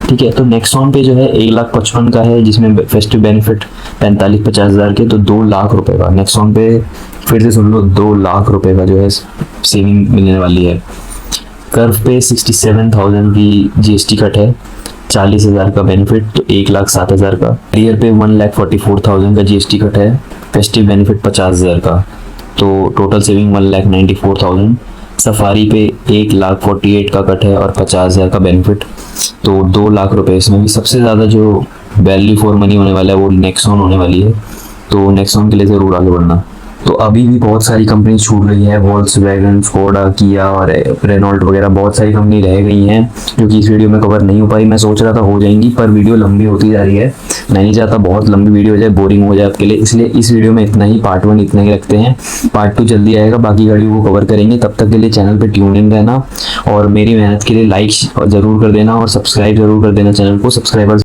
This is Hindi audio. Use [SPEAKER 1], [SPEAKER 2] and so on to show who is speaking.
[SPEAKER 1] ठीक है। तो नेक्सॉन पे जो है 1,55,000 का है, जिसमें फेस्टिव बेनिफिट 45-50 हज़ार के, तो 2 लाख रुपए का नेक्सॉन पे, फिर से सुन लो, 2 लाख रुपए का जो है सेविंग मिलने वाली है। कर्व पे 67,000 की जीएसटी कट है, 40,000 का बेनिफिट, तो 1,07,000 का। ईयर पे 1,44,000 का जीएसटी कट है, फेस्टिव बेनिफिट 50,000 का, तो टोटल सेविंग 1,94,000। सफारी पे 1,48,000 का कट है और 50,000 का बेनिफिट, तो 2 लाख रुपए। इसमें भी सबसे ज़्यादा जो वैल्यू फॉर मनी होने वाला है वो नेक्सॉन होने वाली है, तो नेक्सॉन के लिए ज़रूर आगे बढ़ना। तो अभी भी बहुत सारी कंपनी छूट रही है, वोल्क्सवैगन, स्कोडा, किया और रेनॉल्ट वगैरह बहुत सारी कंपनी रह गई हैं जो कि इस वीडियो में कवर नहीं हो पाई। मैं सोच रहा था हो जाएंगी, पर वीडियो लंबी होती जा रही है, मैं नहीं चाहता बहुत लंबी वीडियो हो जाए, बोरिंग हो जाए आपके लिए, इसलिए इस वीडियो में इतना ही, पार्ट 1 इतना ही रखते हैं। पार्ट 2 जल्दी आएगा, बाकी गाड़ियों को कवर करेंगे। तब तक के लिए चैनल पर ट्यून इन रहना और मेरी मेहनत के लिए लाइक जरूर कर देना और सब्सक्राइब जरूर कर देना चैनल को। सब्सक्राइबर्स